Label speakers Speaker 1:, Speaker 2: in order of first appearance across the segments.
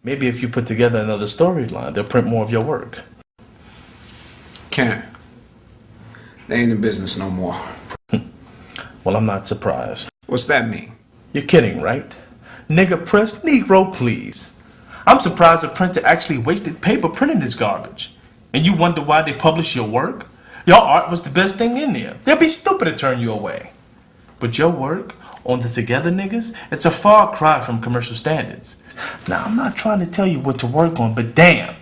Speaker 1: Maybe if you put together another storyline, they'll print more of your work.
Speaker 2: Can't. They ain't in business no more.
Speaker 1: Well, I'm not surprised.
Speaker 2: What's that mean?
Speaker 1: You're kidding, right? Nigga press, Negro please. I'm surprised a printer actually wasted paper printing this garbage. And you wonder why they publish your work? Your art was the best thing in there. They'd be stupid to turn you away. But your work, on the Together niggas, it's a far cry from commercial standards. Now, I'm not trying to tell you what to work on, but damn.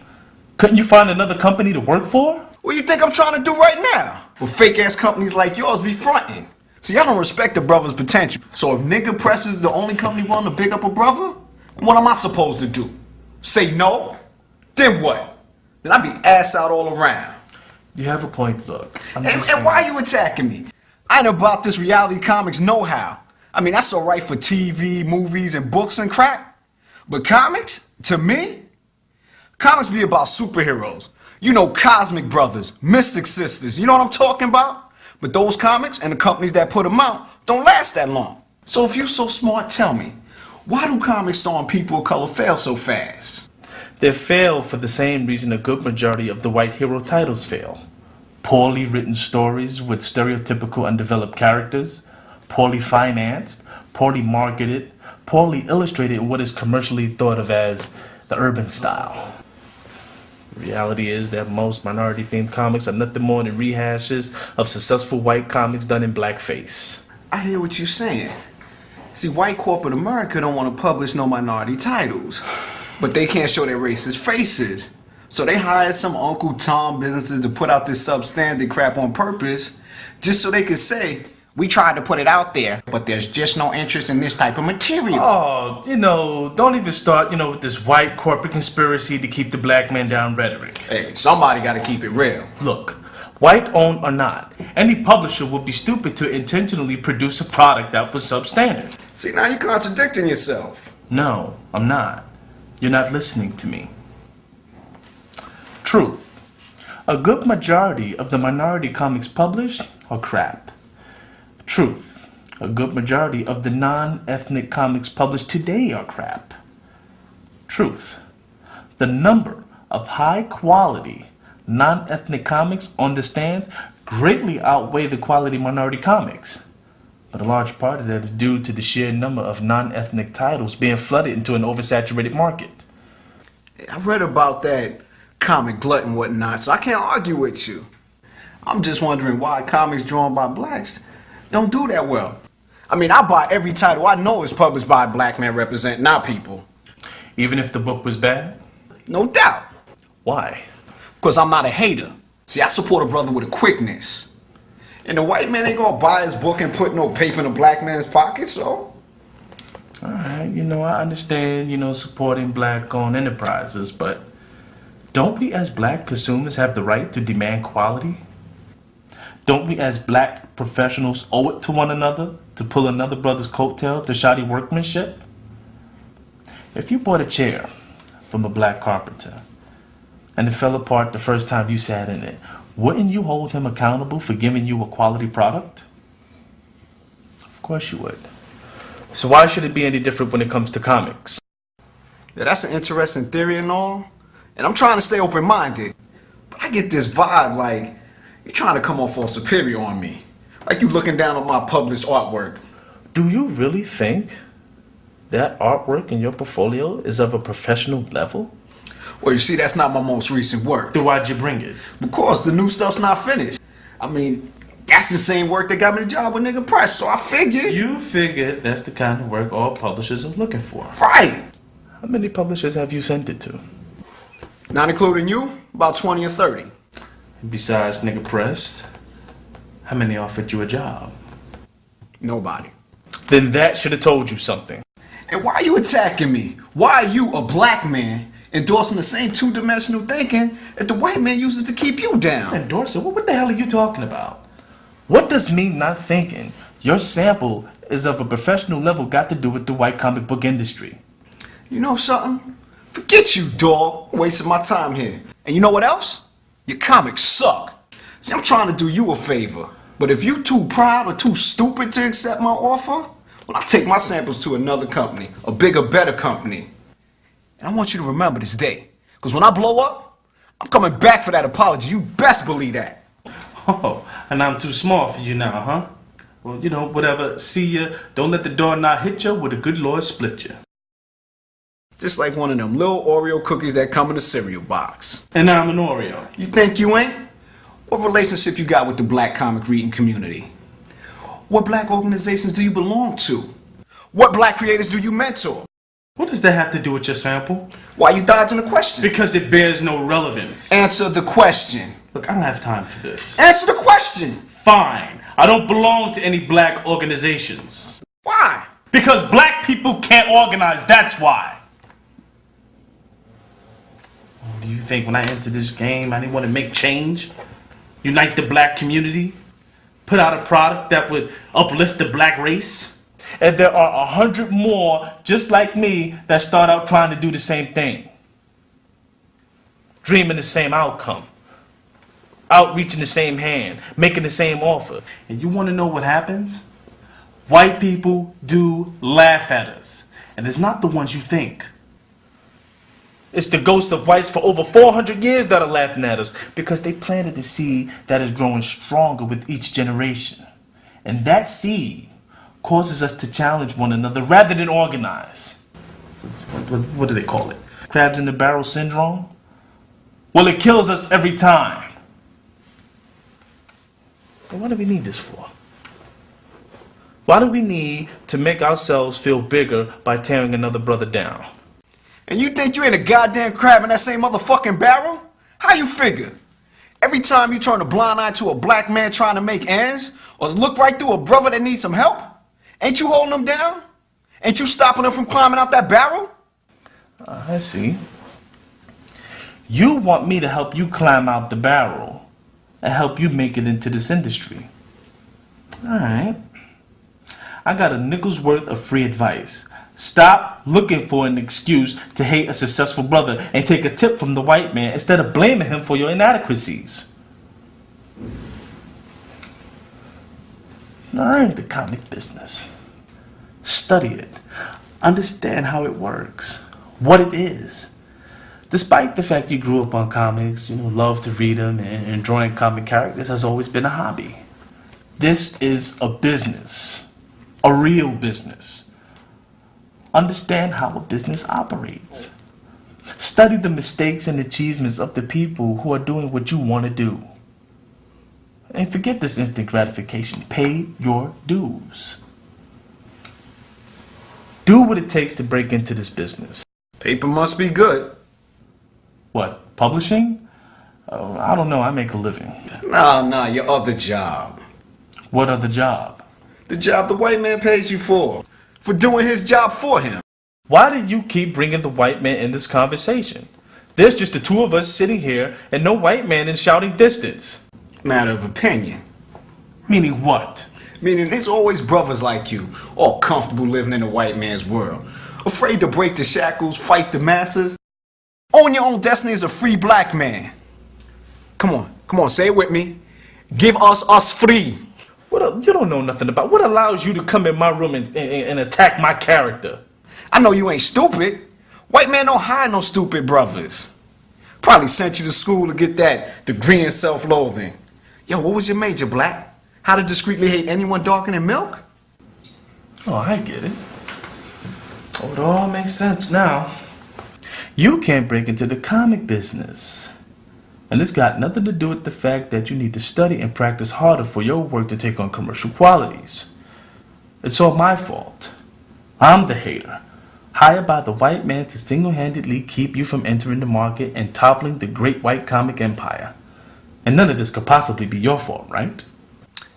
Speaker 1: Couldn't you find another company to work for?
Speaker 2: What do you think I'm trying to do right now? Well, fake-ass companies like yours be fronting. See, I don't respect a brother's potential. So if Nigga Press is the only company willing to big up a brother, what am I supposed to do? Say no? Then what? Then I'd be ass out all around.
Speaker 1: You have a point, look.
Speaker 2: And why are you attacking me? I ain't about this reality comics know-how. I mean, that's alright for TV, movies, and books and crack. But comics, to me, comics be about superheroes. You know, Cosmic Brothers, Mystic Sisters, you know what I'm talking about? But those comics and the companies that put them out don't last that long. So if you're so smart, tell me, why do comics starring people of color fail so fast?
Speaker 1: They fail for the same reason a good majority of the white hero titles fail. Poorly written stories with stereotypical undeveloped characters, poorly financed, poorly marketed, poorly illustrated in what is commercially thought of as the urban style. The reality is that most minority-themed comics are nothing more than rehashes of successful white comics done in blackface.
Speaker 2: I hear what you're saying. See, white corporate America don't want to publish no minority titles, but they can't show their racist faces. So they hire some Uncle Tom businesses to put out this substandard crap on purpose, just so they can say, we tried to put it out there, but there's just no interest in this type of material.
Speaker 1: Oh, don't even start, with this white corporate conspiracy to keep the black man down rhetoric.
Speaker 2: Hey, somebody gotta keep it real.
Speaker 1: Look, white-owned or not, any publisher would be stupid to intentionally produce a product that was substandard.
Speaker 2: See, now you're contradicting yourself.
Speaker 1: No, I'm not. You're not listening to me. Truth. A good majority of the minority comics published are crap. Truth. A good majority of the non-ethnic comics published today are crap. Truth. The number of high-quality non-ethnic comics on the stands greatly outweigh the quality minority comics. But a large part of that is due to the sheer number of non-ethnic titles being flooded into an oversaturated market.
Speaker 2: I read about that comic glut and whatnot, so I can't argue with you. I'm just wondering why comics drawn by blacks don't do that well. I mean, I buy every title I know is published by a black man representing our people.
Speaker 1: Even if the book was bad?
Speaker 2: No doubt.
Speaker 1: Why?
Speaker 2: Because I'm not a hater. See, I support a brother with a quickness. And the white man ain't gonna buy his book and put no paper in a black man's pocket, so...
Speaker 1: Alright, I understand, supporting black-owned enterprises, but don't we as black consumers have the right to demand quality? Don't we as black professionals owe it to one another to pull another brother's coattail to shoddy workmanship? If you bought a chair from a black carpenter and it fell apart the first time you sat in it, wouldn't you hold him accountable for giving you a quality product? Of course you would. So why should it be any different when it comes to comics?
Speaker 2: Yeah, that's an interesting theory and all. And I'm trying to stay open-minded. But I get this vibe like you're trying to come off all superior on me. Like you looking down on my published artwork.
Speaker 1: Do you really think that artwork in your portfolio is of a professional level?
Speaker 2: Well, you see, that's not my most recent work.
Speaker 1: Then why'd you bring it?
Speaker 2: Because the new stuff's not finished. I mean, that's the same work that got me the job with Nigga Press, so I figured...
Speaker 1: You figured that's the kind of work all publishers are looking for.
Speaker 2: Right!
Speaker 1: How many publishers have you sent it to?
Speaker 2: Not including you, about 20 or 30.
Speaker 1: Besides Nigga Press, how many offered you a job?
Speaker 2: Nobody.
Speaker 1: Then that should have told you something.
Speaker 2: And why are you attacking me? Why are you, a black man, endorsing the same two-dimensional thinking that the white man uses to keep you down?
Speaker 1: Endorsing? What the hell are you talking about? What does me not thinking your sample is of a professional level got to do with the white comic book industry?
Speaker 2: You know something? Forget you, dog. I'm wasting my time here. And you know what else? Your comics suck. See, I'm trying to do you a favor. But if you too proud or too stupid to accept my offer, well, I'll take my samples to another company. A bigger, better company. And I want you to remember this day. Because when I blow up, I'm coming back for that apology. You best believe that.
Speaker 1: Oh, and I'm too small for you now, huh? Well, you know, whatever. See ya. Don't let the door not hit you with a good Lord split you.
Speaker 2: Just like one of them little Oreo cookies that come in a cereal box.
Speaker 1: And I'm an Oreo.
Speaker 2: You think you ain't? What relationship you got with the black comic reading community? What black organizations do you belong to? What black creators do you mentor?
Speaker 1: What does that have to do with your sample?
Speaker 2: Why you dodging the question?
Speaker 1: Because it bears no relevance.
Speaker 2: Answer the question.
Speaker 1: Look, I don't have time for this.
Speaker 2: Answer the question.
Speaker 1: Fine. I don't belong to any black organizations.
Speaker 2: Why?
Speaker 1: Because black people can't organize, that's why. Do you think when I enter this game, I didn't want to make change? Unite the black community? Put out a product that would uplift the black race? And there are 100 more just like me that start out trying to do the same thing. Dreaming the same outcome. Outreaching the same hand. Making the same offer. And you want to know what happens? White people do laugh at us. And it's not the ones you think. It's the ghosts of whites for over 400 years that are laughing at us because they planted the seed that is growing stronger with each generation. And that seed causes us to challenge one another rather than organize. What do they call it? Crabs in the barrel syndrome? Well, it kills us every time. But what do we need this for? Why do we need to make ourselves feel bigger by tearing another brother down?
Speaker 2: And you think you ain't a goddamn crab in that same motherfucking barrel? How you figure? Every time you turn a blind eye to a black man trying to make ends, or look right through a brother that needs some help, ain't you holding them down? Ain't you stopping them from climbing out that barrel?
Speaker 1: I see. You want me to help you climb out the barrel and help you make it into this industry. Alright. I got a nickel's worth of free advice. Stop looking for an excuse to hate a successful brother and take a tip from the white man instead of blaming him for your inadequacies. Learn the comic business. Study it. Understand how it works. What it is. Despite the fact you grew up on comics, love to read them and drawing comic characters has always been a hobby. This is a business. A real business. Understand how a business operates. Study the mistakes and achievements of the people who are doing what you want to do. And forget this instant gratification. Pay your dues. Do what it takes to break into this business.
Speaker 2: Paper must be good.
Speaker 1: What, publishing? I don't know, I make a living.
Speaker 2: Nah, your other job.
Speaker 1: What other job?
Speaker 2: The job the white man pays you for doing his job for him.
Speaker 1: Why do you keep bringing the white man in this conversation? There's just the two of us sitting here and no white man in shouting distance.
Speaker 2: Matter of opinion.
Speaker 1: Meaning what?
Speaker 2: Meaning there's always brothers like you, all comfortable living in a white man's world. Afraid to break the shackles, fight the masses. Own your own destiny as a free black man. Come on, say it with me. Give us free.
Speaker 1: You don't know nothing about what allows you to come in my room and attack my character.
Speaker 2: I know you ain't stupid. White man don't hire no stupid brothers. Probably sent you to school to get that degree in self-loathing. Yo, what was your major, black? How to discreetly hate anyone darker than milk?
Speaker 1: Oh, I get it. Oh, it all makes sense now. You can't break into the comic business. And it's got nothing to do with the fact that you need to study and practice harder for your work to take on commercial qualities. It's all my fault. I'm the hater, hired by the white man to single-handedly keep you from entering the market and toppling the great white comic empire. And none of this could possibly be your fault, right?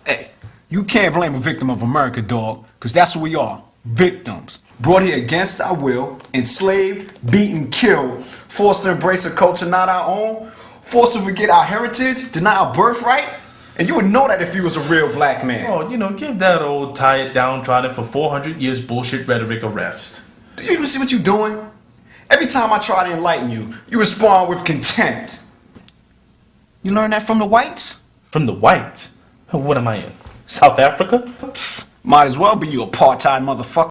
Speaker 2: Hey, you can't blame a victim of America, dog, because that's what we are, victims. Brought here against our will, enslaved, beaten, killed, forced to embrace a culture not our own, forced to forget our heritage, deny our birthright. And you would know that if you was a real black man.
Speaker 1: Oh, give that old tired, downtrodden for 400 years bullshit rhetoric a rest.
Speaker 2: Do you even see what you're doing? Every time I try to enlighten you, you respond with contempt. You learned that from the whites?
Speaker 1: From the whites? What am I in? South Africa?
Speaker 2: Might as well be you apartheid motherfucker.